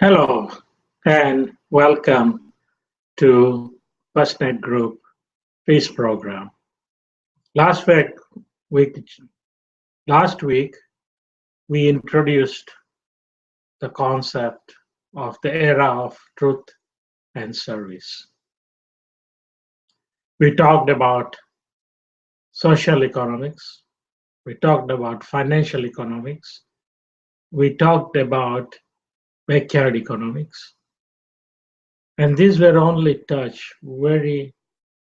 Hello and welcome to FirstNet Group Peace Program. Last week, last week we introduced the concept of the era of truth and service. We talked about social economics, we talked about financial economics, we talked about backyard economics, and these were only touched very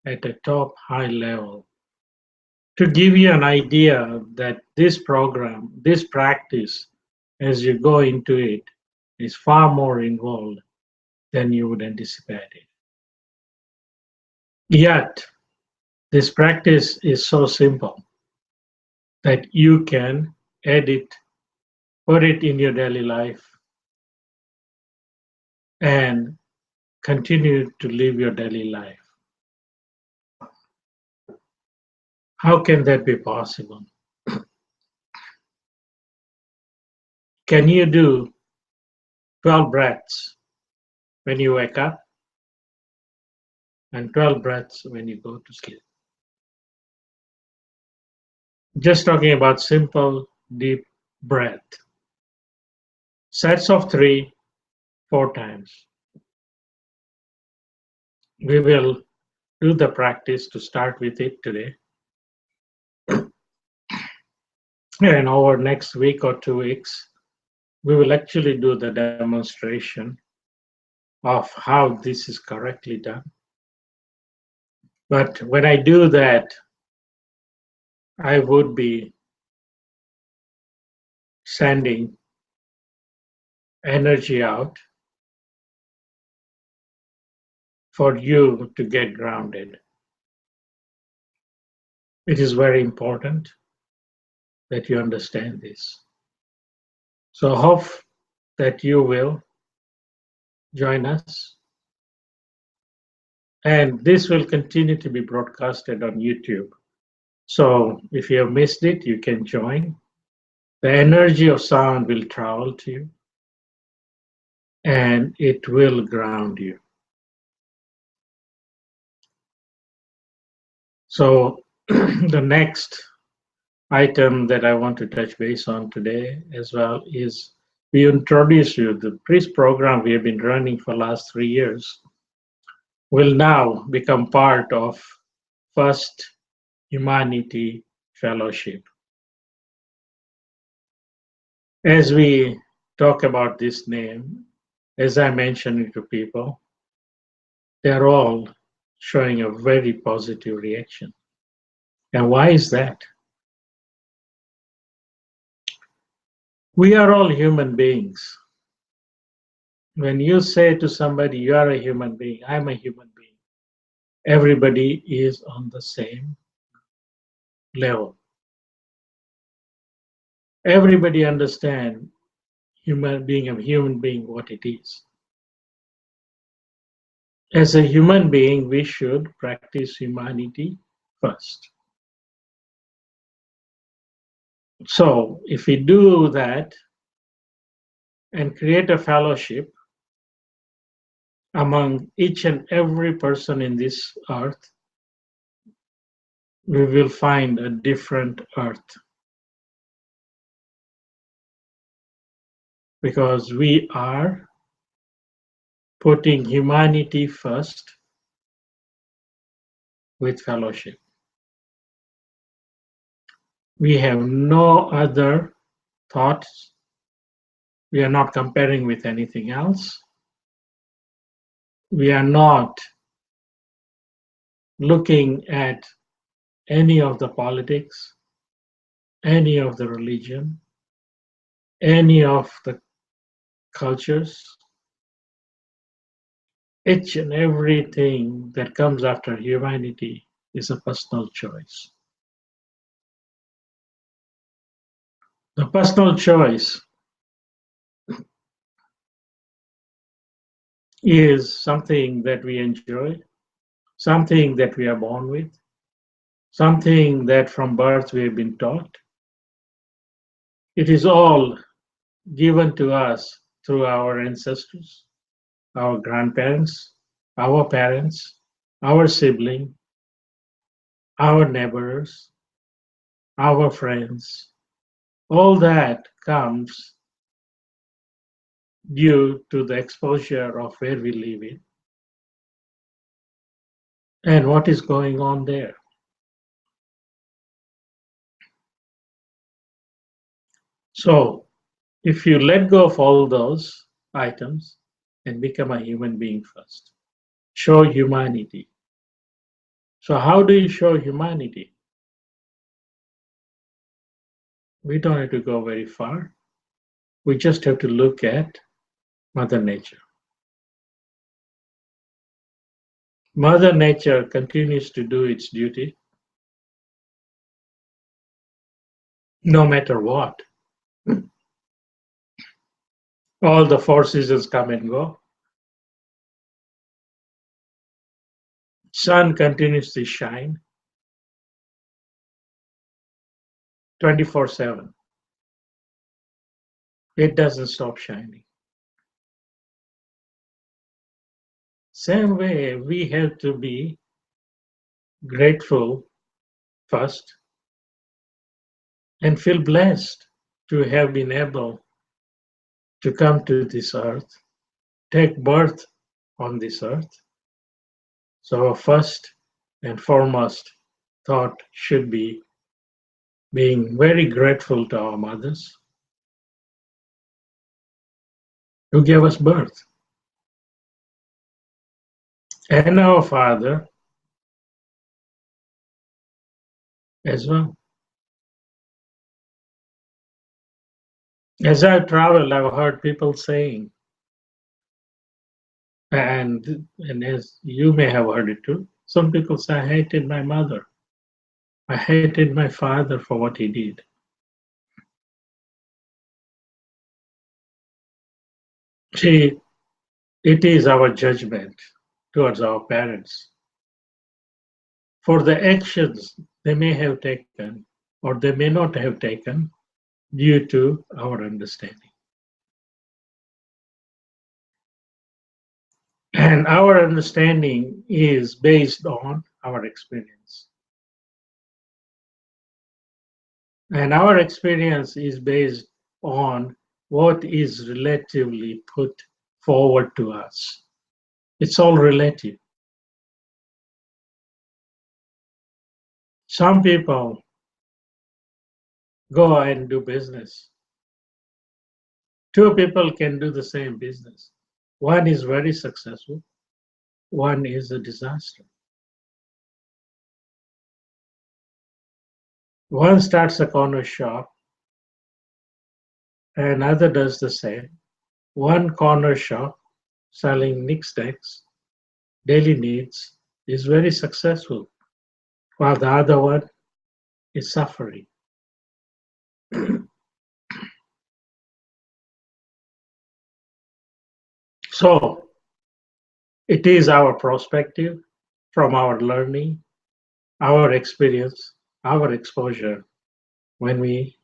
at a top high level to give you an idea that this program, this practice, as you go into it, is far more involved than you would anticipate it. Yet, this practice is so simple that you can edit, put it in your daily life, and continue to live your daily life. How can that be possible? Can you do 12 breaths when you wake up and 12 breaths when you go to sleep? Just talking about simple, deep breath. Sets of 3, 4 times. We will do the practice to start with it today. And over next week or 2 weeks, we will actually do the demonstration of how this is correctly done. But when I do that, I would be sending energy out for you to get grounded. It is very important that you understand this. So hope that you will join us. And this will continue to be broadcasted on YouTube. So if you have missed it, you can join. The energy of sound will travel to you and it will ground you. So the next item that I want to touch base on today as well is we introduce you the priest program we have been running for the last 3 years will now become part of First Humanity Fellowship. As we talk about this name, as I mentioned it to people, they're all showing a very positive reaction. And why is that? We are all human beings. When you say to somebody, you are a human being, I'm a human being, everybody is on the same level. Everybody understands being a human being, what it is. As a human being, we should practice humanity first. So if we do that and create a fellowship among each and every person in this earth, we will find a different earth. Because we are putting humanity first with fellowship. We have no other thoughts. We are not comparing with anything else. We are not looking at any of the politics, any of the religion, any of the cultures. Each and everything that comes after humanity is a personal choice. The personal choice is something that we enjoy, something that we are born with, something that from birth we have been taught. It is all given to us through our ancestors, our grandparents, our parents, our sibling, our neighbors, our friends. All that comes due to the exposure of where we live in and what is going on there. So, if you let go of all those items and become a human being first, show humanity. So, how do you show humanity? We don't have to go very far. We just have to look at Mother Nature. Mother Nature continues to do its duty no matter what. All the four seasons come and go. Sun continues to shine 24/7. It doesn't stop shining. Same way, we have to be grateful first and feel blessed to have been able to come to this earth, take birth on this earth. So, our first and foremost thought should be being very grateful to our mothers who gave us birth and our father as well. As I've traveled, I've heard people saying, and as you may have heard it too, some people say, I hated my mother. I hated my father for what he did. See, it is our judgment towards our parents for the actions they may have taken or they may not have taken due to our understanding. And our understanding is based on our experience. And our experience is based on what is relatively put forward to us. It's all relative. Some people go and do business. Two people can do the same business. One is very successful, one is a disaster. One starts a corner shop, another does the same. One corner shop selling knickknacks, daily needs, is very successful, while the other one is suffering. So it is our perspective from our learning, our experience, our exposure when we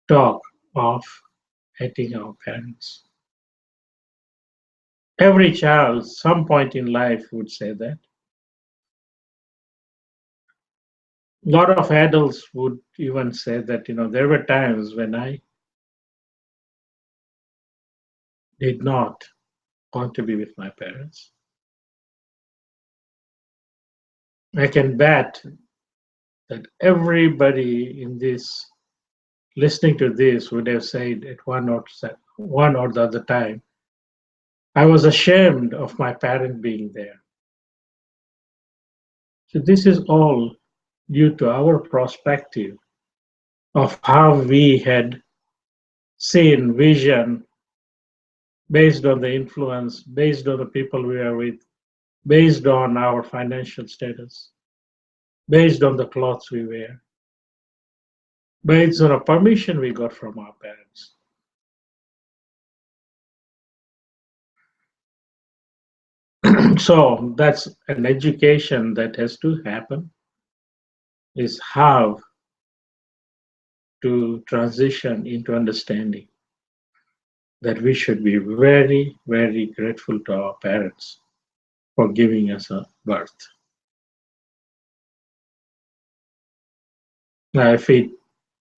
talk of hating our parents. Every child, some point in life, would say that. A lot of adults would even say that, there were times when I did not want to be with my parents. I can bet that everybody in this listening to this would have said at one or the other time, I was ashamed of my parent being there. So this is all due to our perspective of how we had seen vision based on the influence, based on the people we are with, based on our financial status, based on the clothes we wear, based on a permission we got from our parents. So that's an education that has to happen, is how to transition into understanding. that we should be very, very grateful to our parents for giving us a birth. Now, if we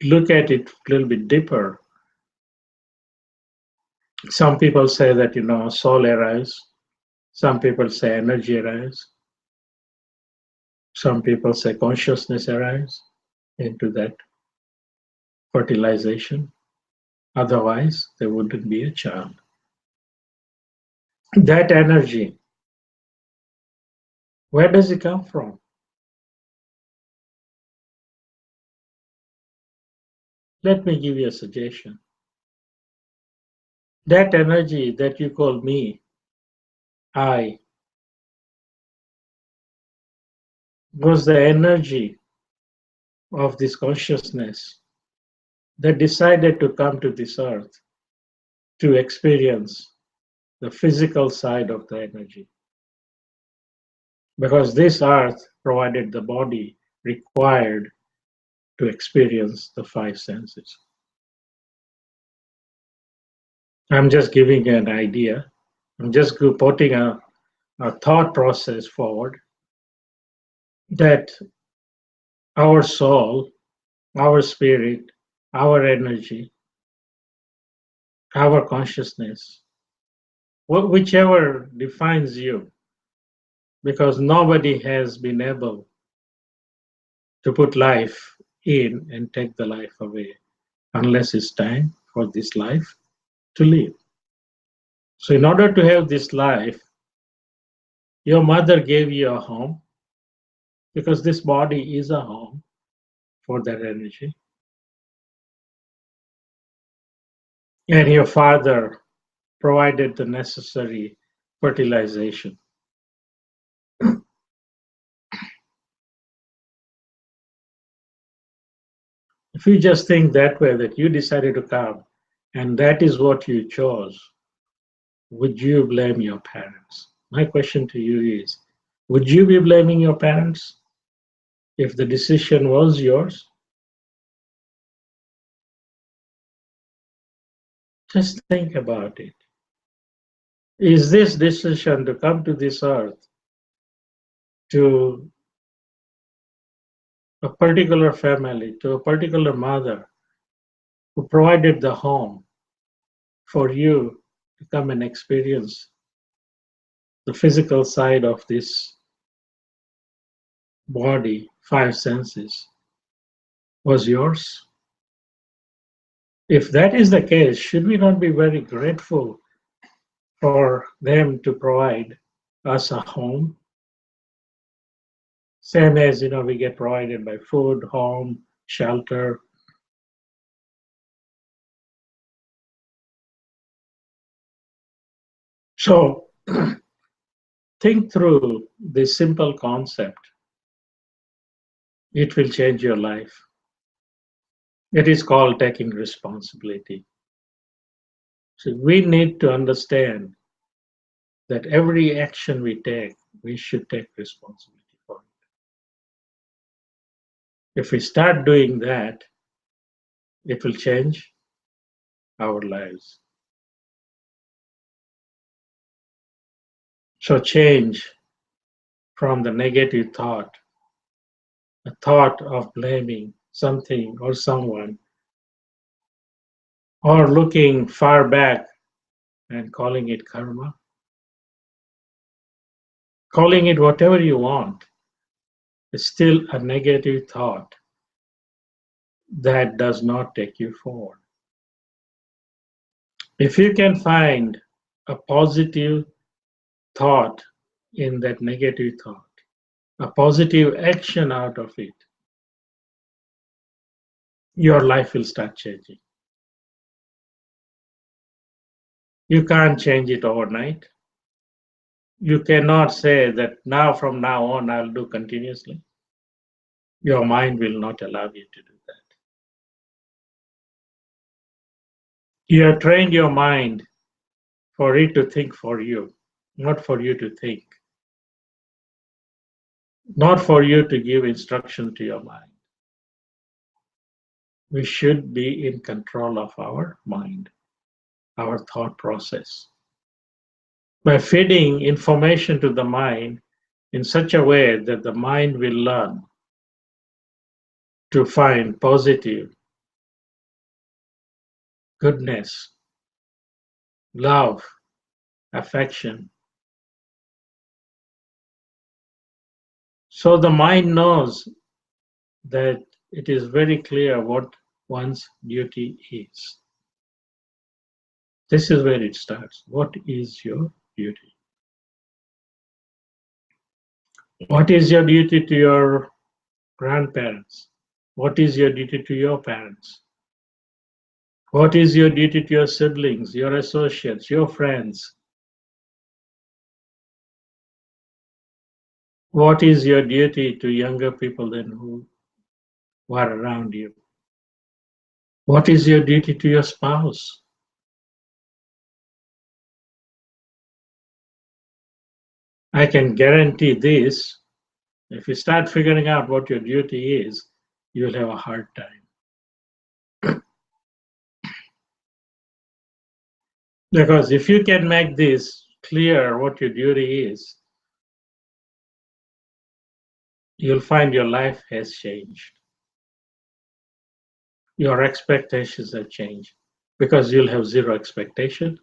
look at it a little bit deeper, some people say that, soul arrives. Some people say energy arrives. Some people say consciousness arrives into that fertilization. Otherwise, there wouldn't be a child. That energy, where does it come from? Let me give you a suggestion. That energy that you call me, I, was the energy of this consciousness that decided to come to this earth to experience the physical side of the energy. Because this earth provided the body required to experience the five senses. I'm just giving you an idea. I'm just putting a thought process forward that our soul, our spirit, our energy, our consciousness, whichever defines you, because nobody has been able to put life in and take the life away unless it's time for this life to live. So, in order to have this life, your mother gave you a home because this body is a home for that energy. And your father provided the necessary fertilization. If you just think that way, that you decided to come and that is what you chose, would you blame your parents? My question to you is, would you be blaming your parents if the decision was yours? Just think about it. Is this decision to come to this earth to a particular family, to a particular mother who provided the home for you to come and experience the physical side of this body, five senses, was yours? If that is the case, should we not be very grateful for them to provide us a home? Same as we get provided by food, home, shelter. So think through this simple concept. It will change your life. It is called taking responsibility. So we need to understand that every action we take, we should take responsibility for it. If we start doing that, it will change our lives. So change from the negative thought, a thought of blaming something or someone, or looking far back and calling it karma, calling it whatever you want, is still a negative thought that does not take you forward. If you can find a positive thought in that negative thought, a positive action out of it, your life will start changing. You can't change it overnight. You cannot say that now from now on I'll do continuously. Your mind will not allow you to do that. You have trained your mind for it to think for you, not for you to think, not for you to give instruction to your mind. We should be in control of our mind. our thought process. By feeding information to the mind in such a way that the mind will learn to find positive, goodness, love, affection. So the mind knows that it is very clear what one's duty is. This is where it starts. What is your duty? What is your duty to your grandparents? What is your duty to your parents? What is your duty to your siblings, your associates, your friends? What is your duty to younger people than who are around you? What is your duty to your spouse? I can guarantee this. If you start figuring out what your duty is, you'll have a hard time. Because if you can make this clear what your duty is, you'll find your life has changed. Your expectations have changed because you'll have zero expectation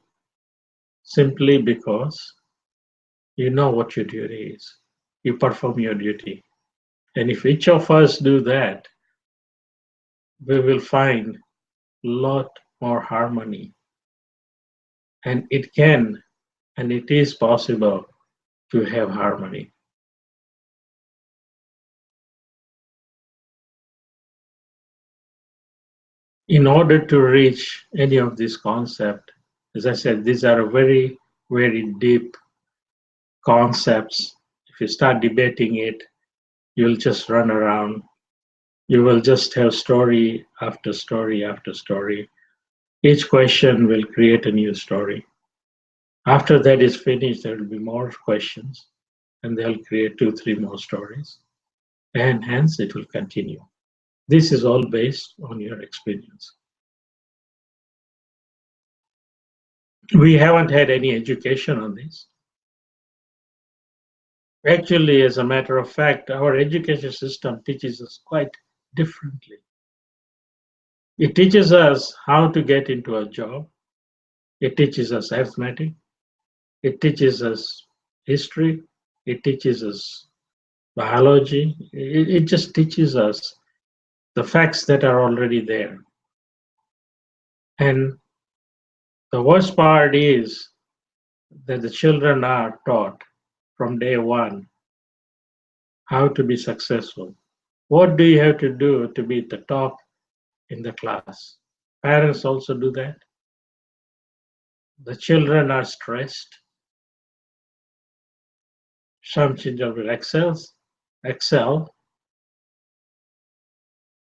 simply because you know what your duty is. You perform your duty. And if each of us do that, we will find a lot more harmony. And it can and it is possible to have harmony. In order to reach any of these concepts, as I said, these are very, very deep concepts. If you start debating it, you'll just run around. You will just have story after story after story. Each question will create a new story. After that is finished, there will be more questions, and they'll create two, three more stories, and hence it will continue. This is all based on your experience. We haven't had any education on this. Actually, as a matter of fact, our education system teaches us quite differently. It teaches us how to get into a job. It teaches us arithmetic. It teaches us history. It teaches us biology. It just teaches us the facts that are already there. And the worst part is that the children are taught from day one how to be successful. What do you have to do to be at the top in the class? Parents also do that. The children are stressed. Some children will excel.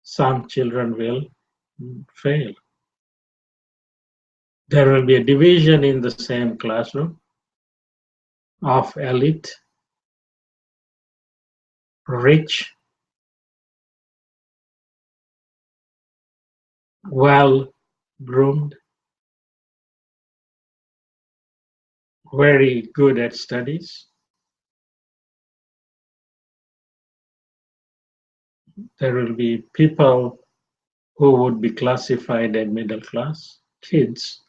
Some children will fail. There will be a division in the same classroom of elite, rich, well groomed, very good at studies. There will be people who would be classified as middle class, kids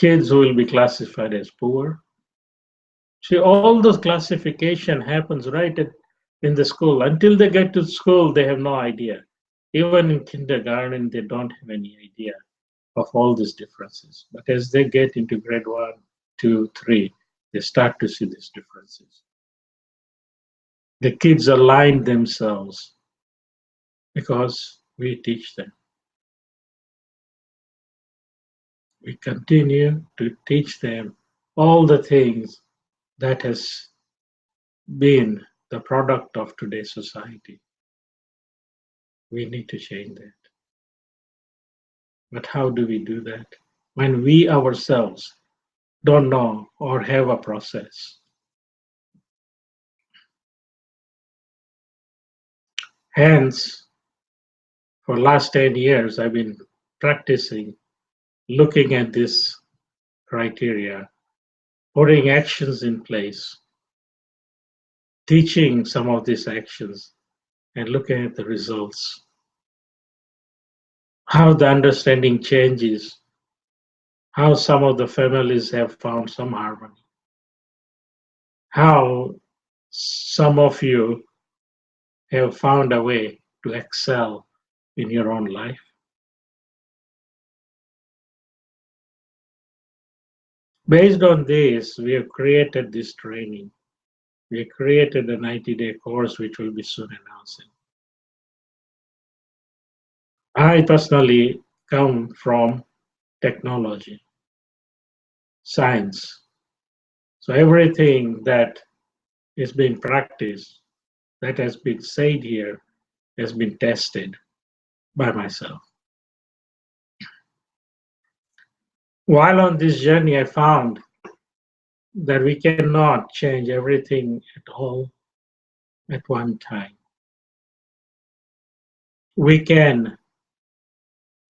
who will be classified as poor. See, all those classification happens right in the school. Until they get to school, they have no idea. Even in kindergarten, they don't have any idea of all these differences. But as they get into grade 1, 2, 3, they start to see these differences. The kids align themselves because we teach them. We continue to teach them all the things that has been the product of today's society. We need to change that. But how do we do that? When we ourselves don't know or have a process. Hence, for last 10 years, I've been practicing looking at this criteria, putting actions in place, teaching some of these actions, and looking at the results, how the understanding changes, how some of the families have found some harmony, how some of you have found a way to excel in your own life. Based on this, we have created this training. We have created a 90-day course which will be soon announcing. I personally come from technology, science. So everything that is being practiced, that has been said here, has been tested by myself. While on this journey, I found that we cannot change everything at all at one time. We can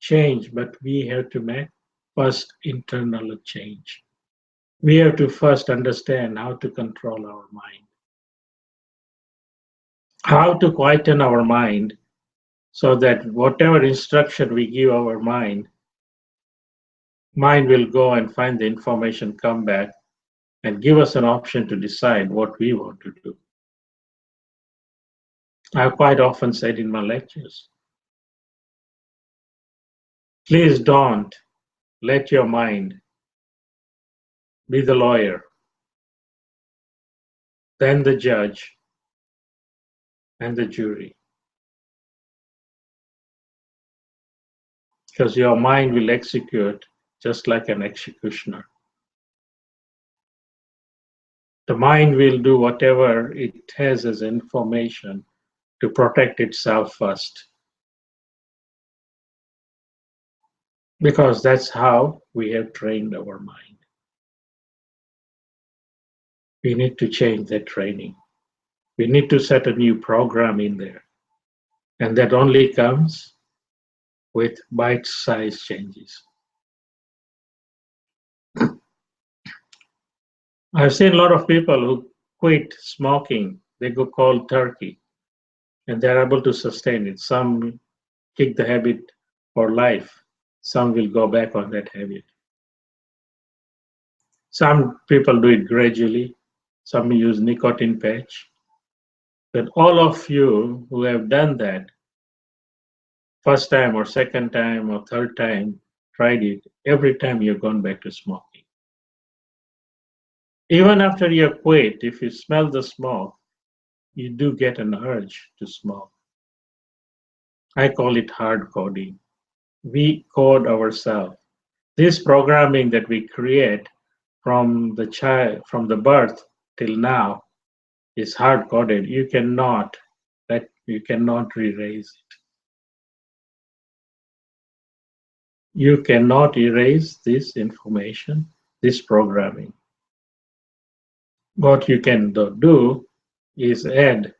change, but we have to make first internal change. We have to first understand how to control our mind, how to quieten our mind so that whatever instruction we give our mind will go and find the information, come back, and give us an option to decide what we want to do. I've quite often said in my lectures, please don't let your mind be the lawyer, then the judge, and the jury. Because your mind will execute just like an executioner. The mind will do whatever it has as information to protect itself first. Because that's how we have trained our mind. We need to change that training. We need to set a new program in there. And that only comes with bite-sized changes. I've seen a lot of people who quit smoking, they go cold turkey, and they're able to sustain it. Some kick the habit for life, some will go back on that habit. Some people do it gradually, some use nicotine patch. But all of you who have done that, first time or second time or third time, tried it, every time you've gone back to smoking. Even after you quit, if you smell the smoke, you do get an urge to smoke. I call it hard coding. We code ourselves. This programming that we create from the child, from the birth till now, is hard coded. You cannot erase it. You cannot erase this information, this programming. What you can do is add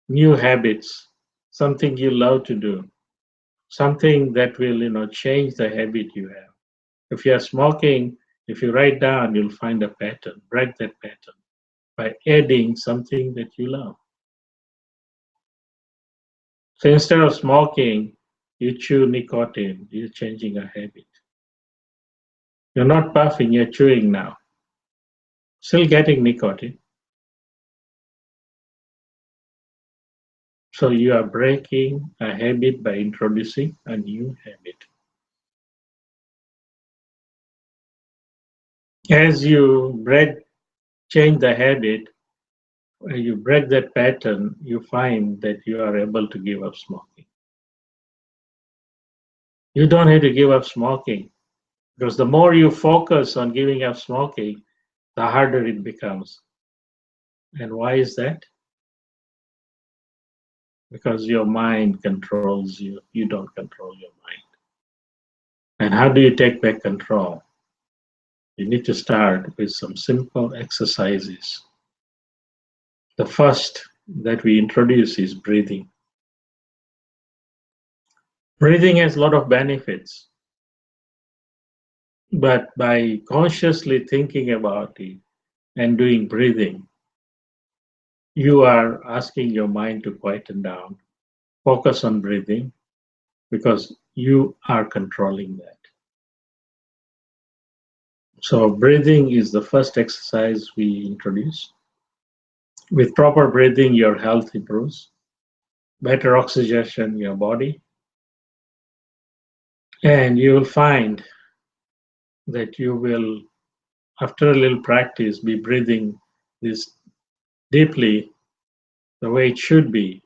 new habits, something you love to do, something that will change the habit you have. If you are smoking, if you write down, you'll find a pattern. Break that pattern by adding something that you love. So instead of smoking, you chew nicotine. You're changing a habit. You're not puffing, you're chewing now. Still getting nicotine. So you are breaking a habit by introducing a new habit. As you change the habit, you break that pattern, you find that you are able to give up smoking. You don't have to give up smoking because the more you focus on giving up smoking, the harder it becomes. And why is that? Because your mind controls you. You don't control your mind. And how do you take back control? You need to start with some simple exercises. The first that we introduce is breathing. Breathing has a lot of benefits. But by consciously thinking about it and doing breathing, you are asking your mind to quieten down, focus on breathing because you are controlling that. So, breathing is the first exercise we introduce. With proper breathing, your health improves, better oxygenation in your body, and you will find that you will, after a little practice, be breathing this deeply the way it should be.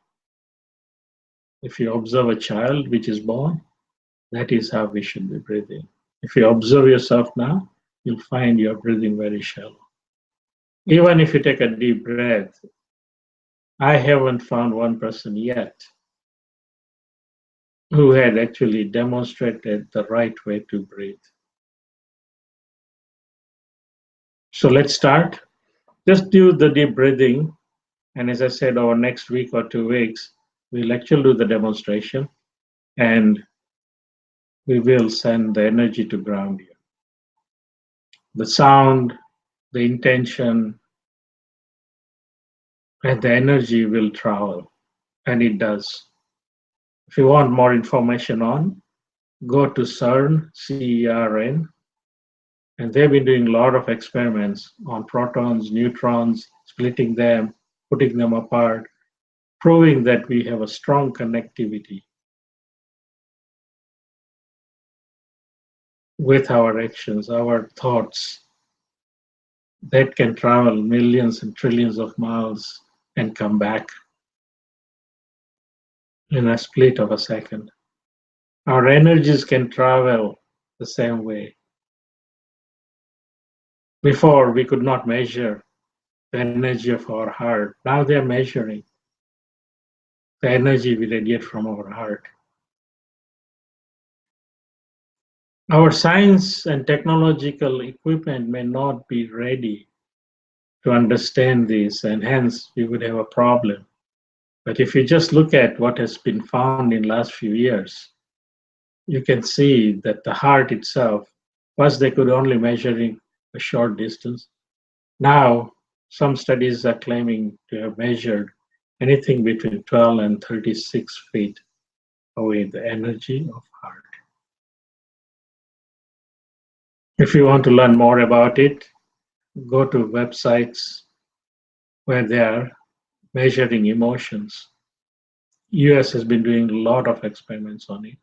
If you observe a child which is born, that is how we should be breathing. If you observe yourself now, you'll find you're breathing very shallow. Even if you take a deep breath, I haven't found one person yet who had actually demonstrated the right way to breathe. So let's start. Just do the deep breathing. And as I said, over next week or 2 weeks, we'll actually do the demonstration and we will send the energy to ground you. The sound, the intention, and the energy will travel. And it does. If you want more information on, go to CERN, CERN, and they've been doing a lot of experiments on protons, neutrons, splitting them, putting them apart, proving that we have a strong connectivity with our actions, our thoughts that can travel millions and trillions of miles and come back in a split of a second. Our energies can travel the same way. Before, we could not measure the energy of our heart. Now they're measuring the energy we radiate from our heart. Our science and technological equipment may not be ready to understand this, and hence we would have a problem. But if you just look at what has been found in last few years, you can see that the heart itself, first they could only measure in a short distance. Now, some studies are claiming to have measured anything between 12 and 36 feet away the energy of heart. If you want to learn more about it, go to websites where they are measuring emotions. US has been doing a lot of experiments on it.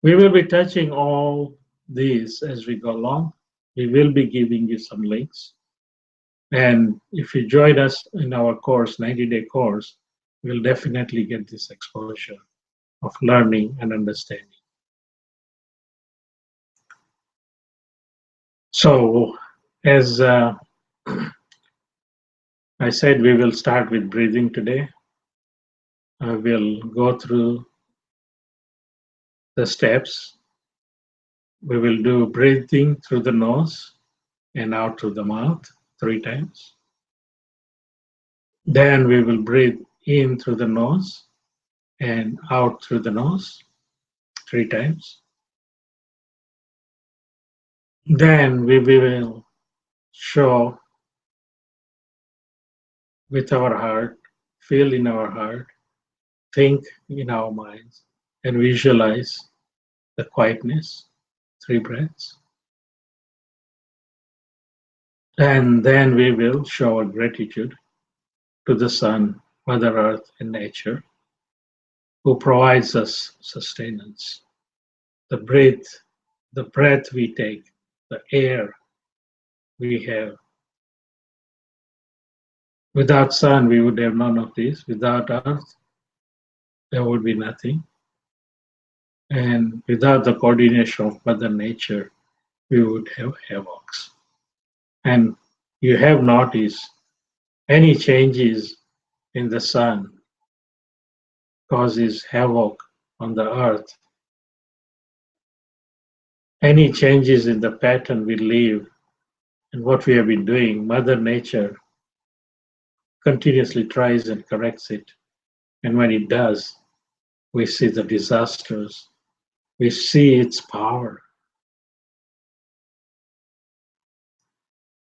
We will be touching all these as we go along. We will be giving you some links. And if you join us in our course, 90-day course, you'll definitely get this exposure of learning and understanding. So, as I said, we will start with breathing today. I will go through the steps. We will do breathing through the nose and out through the mouth 3 times. Then we will breathe in through the nose and out through the nose 3 times. Then we will show with our heart, feel in our heart, think in our minds, and visualize the quietness, 3 breaths. And then we will show our gratitude to the sun, Mother Earth, and nature, who provides us sustenance. The breath we take, the air we have. Without sun, we would have none of this. Without earth, there would be nothing. And without the coordination of Mother Nature, we would have havocs. And you have noticed any changes in the sun causes havoc on the earth. Any changes in the pattern we live and what we have been doing, Mother Nature continuously tries and corrects it. And when it does, we see the disasters, we see its power.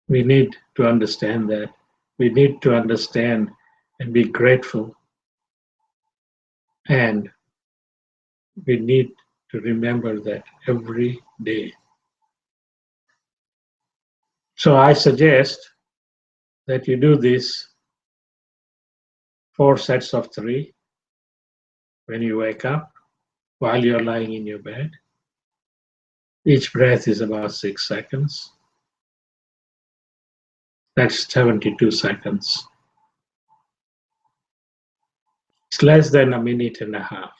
We need to understand that. We need to understand and be grateful. And we need to remember that every day. So I suggest that you do this 4 sets of three when you wake up while you're lying in your bed. Each breath is about 6 seconds. That's 72 seconds. It's less than a minute and a half.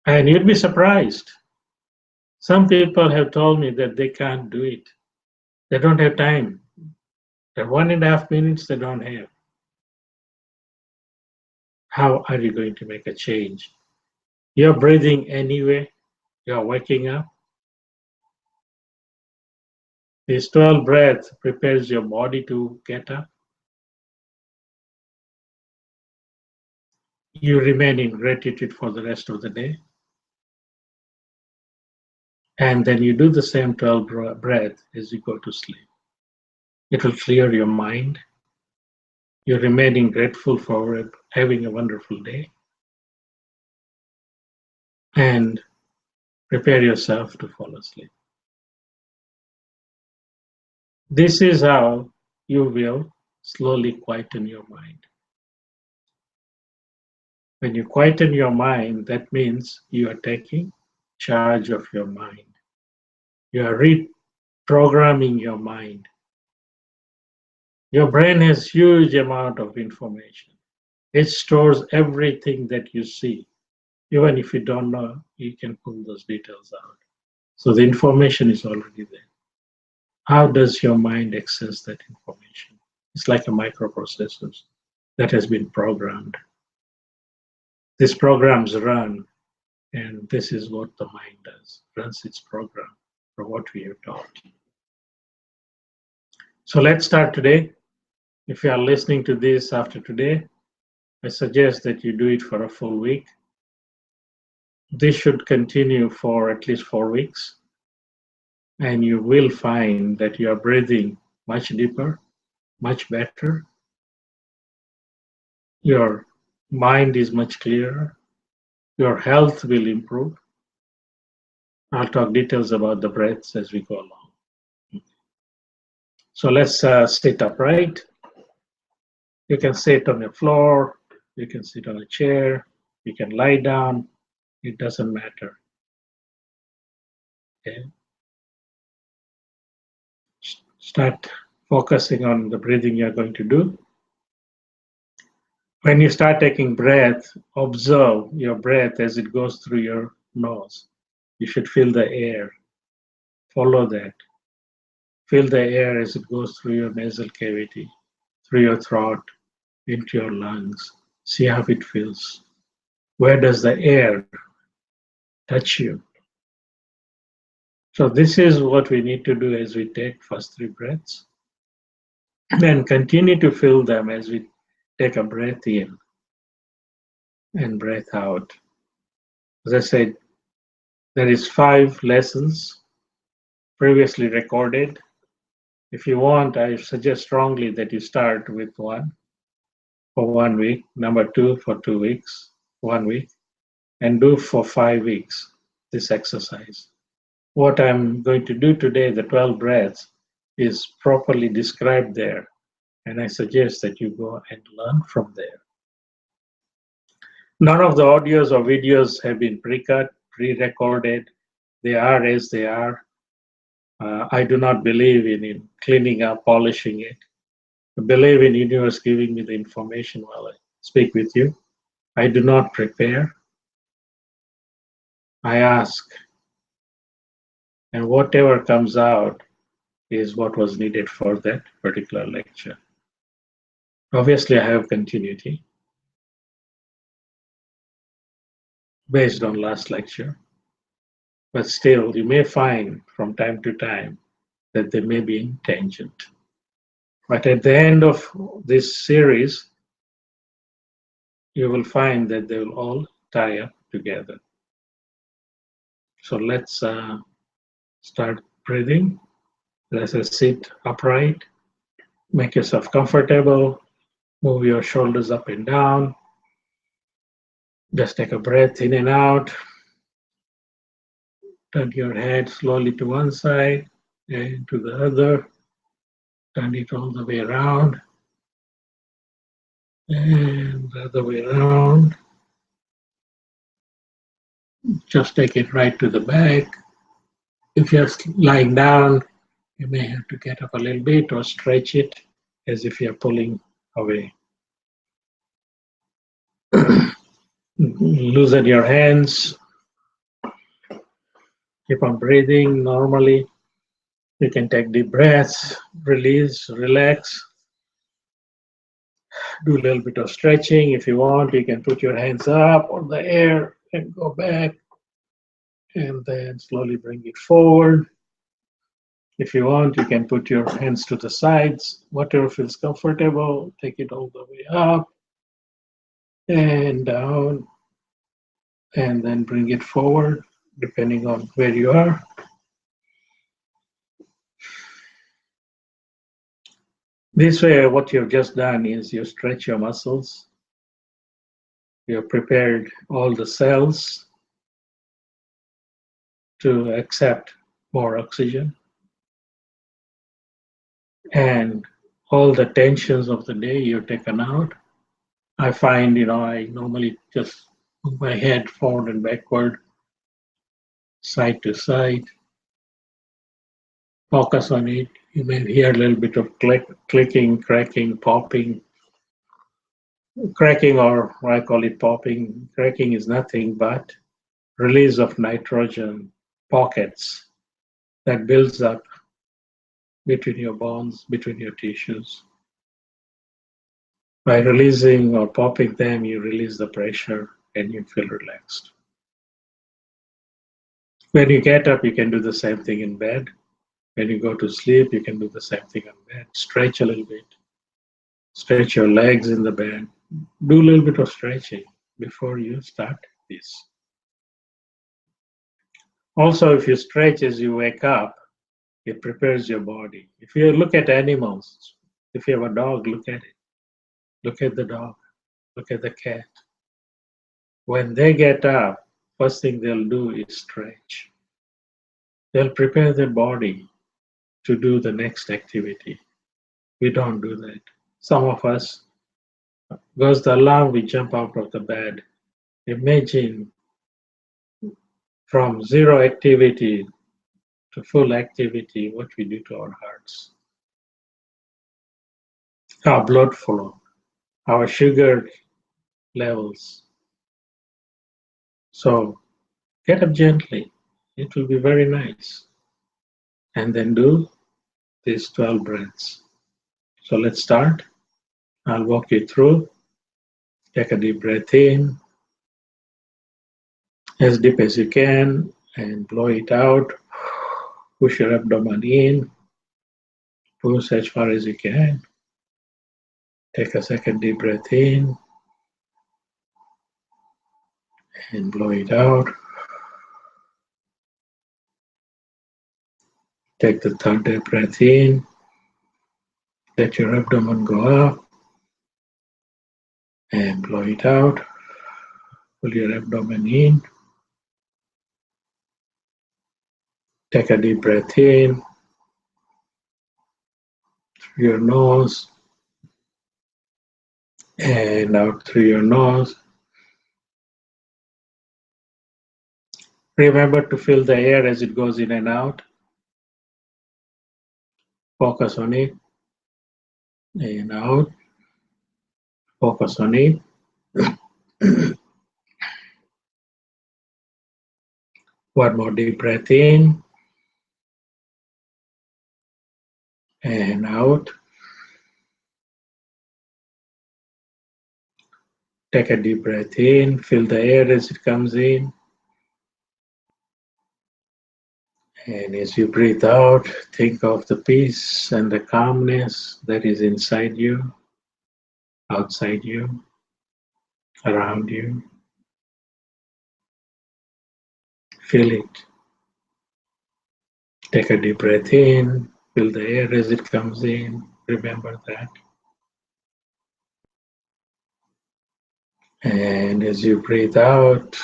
And you'd be surprised. Some people have told me that they can't do it. They don't have time. The 1.5 minutes they don't have. How are you going to make a change? You're breathing anyway. You're waking up. This 12 breath prepares your body to get up. You remain in gratitude for the rest of the day. And then you do the same 12 breath as you go to sleep. It will clear your mind. You're remaining grateful for having a wonderful day. And prepare yourself to fall asleep. This is how you will slowly quieten your mind. When you quieten your mind, that means you are taking charge of your mind. You are reprogramming your mind. Your brain has huge amount of information. It stores everything that you see. Even if you don't know, you can pull those details out. So the information is already there. How does your mind access that information? It's like a microprocessor that has been programmed. These programs run, and this is what the mind does, runs its program for what we have taught. So let's start today. If you are listening to this after today, I suggest that you do it for a full week. This should continue for at least 4 weeks, and you will find that you are breathing much deeper, much better. Your mind is much clearer. Your health will improve. I'll talk details about the breaths as we go along. So let's sit upright. You can sit on the floor, you can sit on a chair, you can lie down, it doesn't matter. Okay? Start focusing on the breathing you're going to do. When you start taking breath, observe your breath as it goes through your nose. You should feel the air. Follow that. Feel the air as it goes through your nasal cavity, through your throat, into your lungs. See how it feels. Where does the air touch you? So this is what we need to do as we take first 3 breaths. And continue to feel them as we take a breath in and breath out. As I said, there is 5 lessons previously recorded. If you want, I suggest strongly that you start with 1 for 1 week, number 2 for 2 weeks, 1 week, and do for 5 weeks this exercise. What I'm going to do today, the 12 breaths, is properly described there, and I suggest that you go and learn from there. None of the audios or videos have been pre-cut, pre-recorded. They are as they are. I do not believe in cleaning up, polishing it. I believe in universe giving me the information while I speak with you. I do not prepare. I ask, and whatever comes out is what was needed for that particular lecture. Obviously, I have continuity based on last lecture, but still, you may find from time to time that they may be in tangent. But at the end of this series, you will find that they will all tie up together. So let's start breathing. Let us sit upright. Make yourself comfortable. Move your shoulders up and down. Just take a breath in and out. Turn your head slowly to one side and to the other. Turn it all the way around and the other way around. Just take it right to the back. If you're lying down, you may have to get up a little bit or stretch it as if you're pulling away. Loosen your hands. Keep on breathing normally. You can take deep breaths, release, relax. Do a little bit of stretching. If you want, you can put your hands up on the air and go back and then slowly bring it forward. If you want, you can put your hands to the sides, whatever feels comfortable. Take it all the way up and down, and then bring it forward, depending on where you are. This way, what you've just done is you stretch your muscles, you've prepared all the cells to accept more oxygen, and all the tensions of the day you've taken out. I find, I normally just move my head forward and backward, side to side, focus on it. You may hear a little bit of clicking, cracking, popping. Cracking, or I call it popping. Cracking is nothing but release of nitrogen pockets that builds up between your bones, between your tissues. By releasing or popping them, you release the pressure and you feel relaxed. When you get up, you can do the same thing in bed. When you go to sleep, you can do the same thing in bed. Stretch a little bit. Stretch your legs in the bed. Do a little bit of stretching before you start this. Also, if you stretch as you wake up, it prepares your body. If you look at animals, if you have a dog, look at it. Look at the dog. Look at the cat. When they get up, first thing they'll do is stretch. They'll prepare their body to do the next activity. We don't do that. Some of us, goes the alarm, we jump out of the bed. Imagine from zero activity to full activity, what we do to our hearts, our blood flow, our sugar levels. So get up gently. It will be very nice. And then do these 12 breaths. So let's start. I'll walk you through. Take a deep breath in, as deep as you can, and blow it out. Push your abdomen in. Push as far as you can. Take a second deep breath in and blow it out. Take the third deep breath in. Let your abdomen go up and blow it out. Pull your abdomen in. Take a deep breath in through your nose and out through your nose. Remember to feel the air as it goes in and out. Focus on it. And out. Focus on it. One more deep breath in and out. Take a deep breath in. Feel the air as it comes in. And as you breathe out, think of the peace and the calmness that is inside you, outside you, around you. Feel it. Take a deep breath in Feel the air as it comes in. Remember that. And as you breathe out,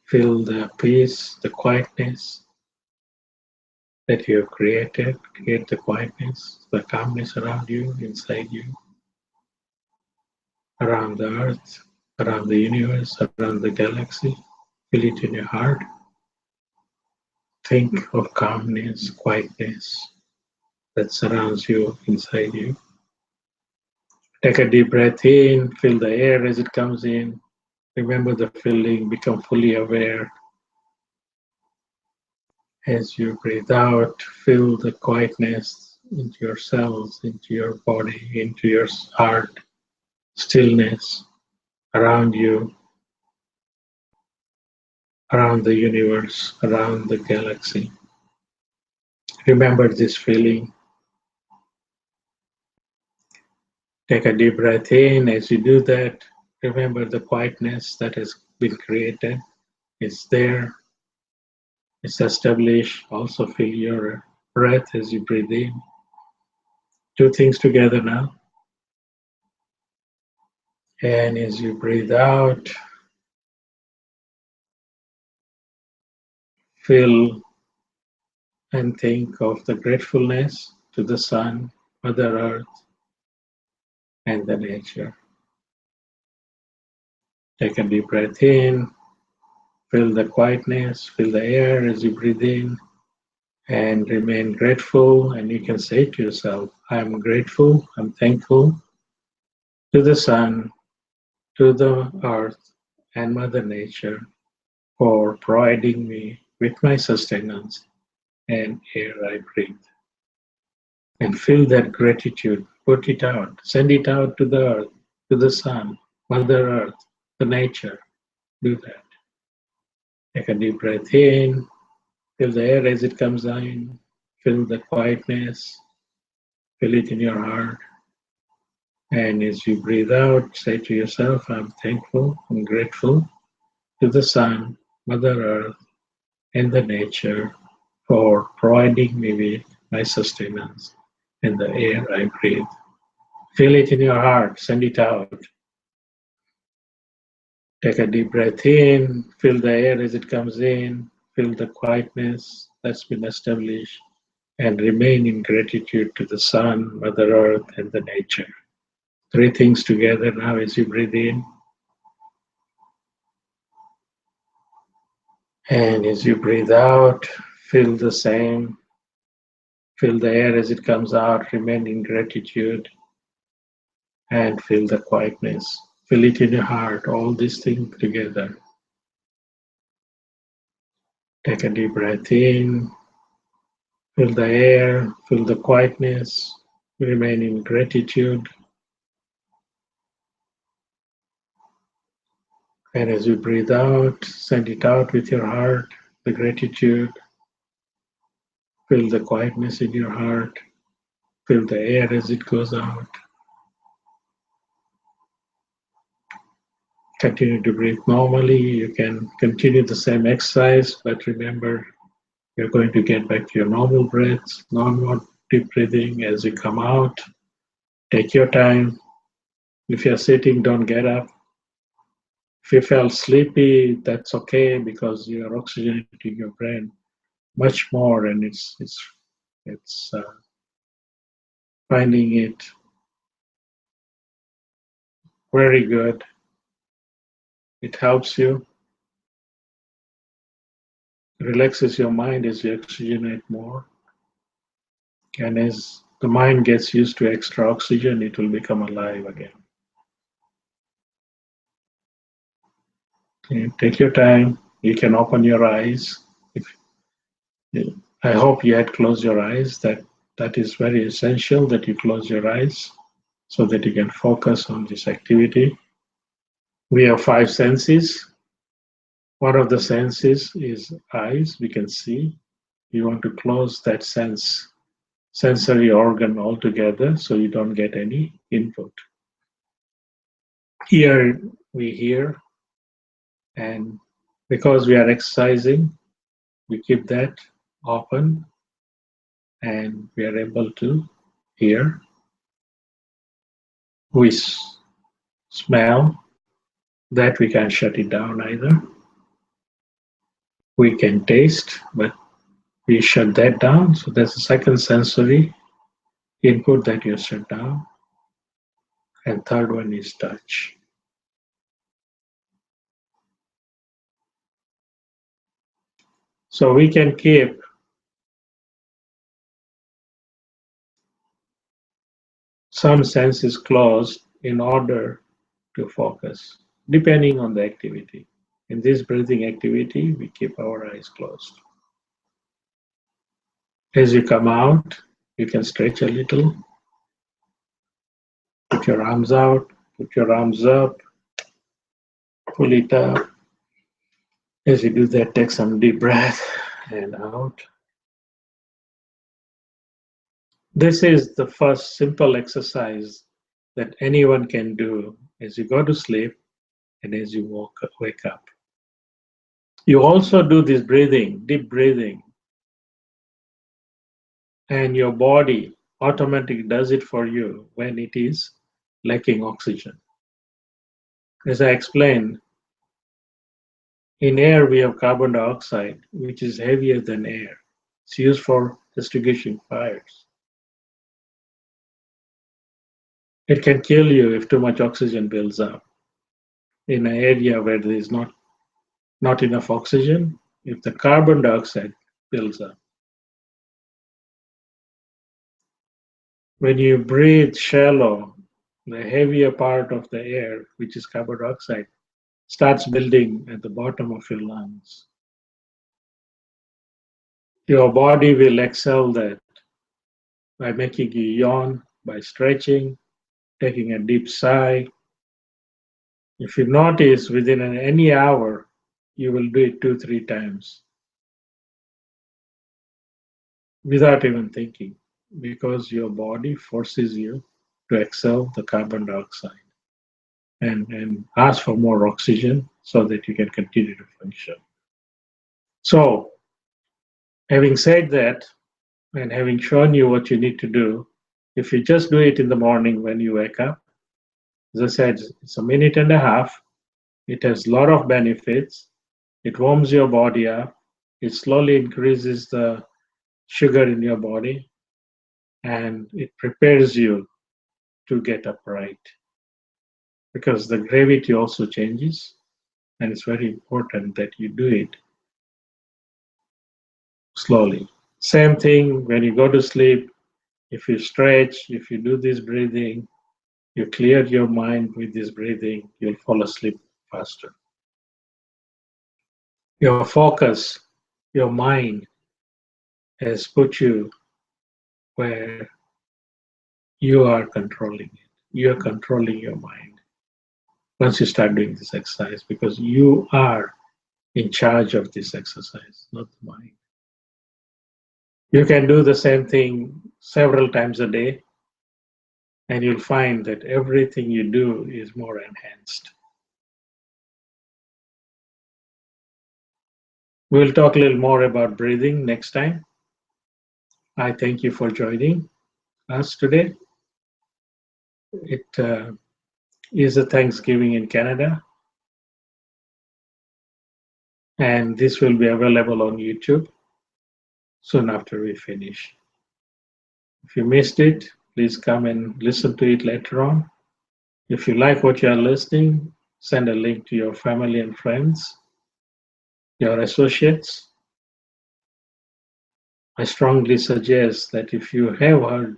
feel the peace, the quietness that you have created. Create the quietness, the calmness around you, inside you, around the earth, around the universe, around the galaxy. Feel it in your heart. Think of calmness, quietness that surrounds you inside you. Take a deep breath in, feel the air as it comes in. Remember the feeling, become fully aware. As you breathe out, feel the quietness into your cells, into your body, into your heart, stillness around you, around the universe, around the galaxy. Remember this feeling. Take a deep breath in. As you do that, remember the quietness that has been created. It's there, it's established. Also feel your breath as you breathe in. Two things together now. And as you breathe out, feel and think of the gratefulness to the sun, Mother Earth, and the nature. Take a deep breath in, feel the quietness, feel the air as you breathe in, and remain grateful. And you can say to yourself, I'm grateful, I'm thankful to the sun, to the earth, and Mother Nature for providing me with my sustenance and air I breathe. And feel that gratitude, put it out, send it out to the earth, to the sun, Mother Earth, the nature. Do that. Take a deep breath in, feel the air as it comes in, feel the quietness, feel it in your heart. And as you breathe out, say to yourself, I'm thankful, I'm grateful to the sun, Mother Earth, and the nature for providing me with my sustenance and the air I breathe. Feel it in your heart, send it out. Take a deep breath in, feel the air as it comes in, feel the quietness that's been established, and remain in gratitude to the sun, Mother Earth, and the nature. Three things together now as you breathe in. And as you breathe out, feel the same. Feel the air as it comes out, remain in gratitude, and feel the quietness. Feel it in your heart, all these things together. Take a deep breath in, feel the air, feel the quietness, remain in gratitude. And as you breathe out, send it out with your heart, the gratitude. Feel the quietness in your heart, feel the air as it goes out. Continue to breathe normally. You can continue the same exercise, but remember you're going to get back to your normal breaths, normal deep breathing as you come out. Take your time. If you're sitting, don't get up. If you felt sleepy, that's okay because you're oxygenating your brain much more, and it's finding it very good. It helps you, relaxes your mind as you oxygenate more, and as the mind gets used to extra oxygen, it will become alive again. And take your time. You can open your eyes. If I hope you had closed your eyes. That is very essential that you close your eyes so that you can focus on this activity. We have five senses. One of the senses is eyes. We can see. You want to close that sensory organ altogether so you don't get any input. Here we hear, and because we are exercising, we keep that open. and we are able to hear. We smell, that we can't shut it down either. We can taste, but we shut that down. So that's the second sensory input that you shut down. And third one is touch. So we can keep some senses closed in order to focus, depending on the activity. In this breathing activity, we keep our eyes closed. As you come out, you can stretch a little, put your arms out, put your arms up, pull it up. As you do that, take some deep breath and out. This is the first simple exercise that anyone can do as you go to sleep and as you wake up. You also do this breathing, deep breathing, and your body automatically does it for you when it is lacking oxygen. As I explained, in air we have carbon dioxide, which is heavier than air. It's used for extinguishing fires. It can kill you if too much oxygen builds up. In an area where there is not enough oxygen, if the carbon dioxide builds up. When you breathe shallow, the heavier part of the air, which is carbon dioxide, starts building at the bottom of your lungs. Your body will excel that by making you yawn, by stretching, taking a deep sigh. If you notice within any hour, you will do it 2, 3 times without even thinking, because your body forces you to exhale the carbon dioxide and ask for more oxygen so that you can continue to function. So, having said that, and having shown you what you need to do, if you just do it in the morning when you wake up, as I said, it's a minute and a half. It has a lot of benefits. It warms your body up. It slowly increases the sugar in your body, and it prepares you to get upright because the gravity also changes, and it's very important that you do it slowly. Same thing when you go to sleep. If you stretch, if you do this breathing, you clear your mind with this breathing, you'll fall asleep faster. Your focus, your mind has put you where you are controlling it. You are controlling your mind once you start doing this exercise because you are in charge of this exercise, not the mind. You can do the same thing several times a day, and you'll find that everything you do is more enhanced. We'll talk a little more about breathing next time. I thank you for joining us today. It is a Thanksgiving in Canada, and this will be available on YouTube soon after we finish. If you missed it, please come and listen to it later on. If you like what you are listening, send a link to your family and friends, your associates. I strongly suggest that if you have heard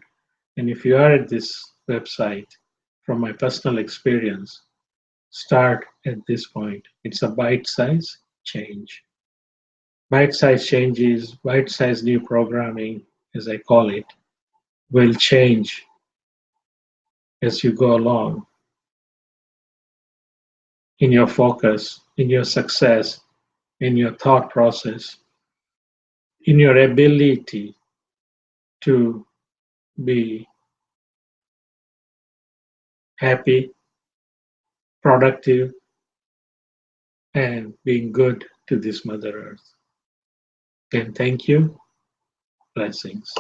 and if you are at this website, from my personal experience, start at this point. It's a bite-size change. Bite-size changes, bite-size new programming, as I call it, will change as you go along in your focus, in your success, in your thought process, in your ability to be happy, productive, and being good to this Mother Earth. Again, thank you. Blessings.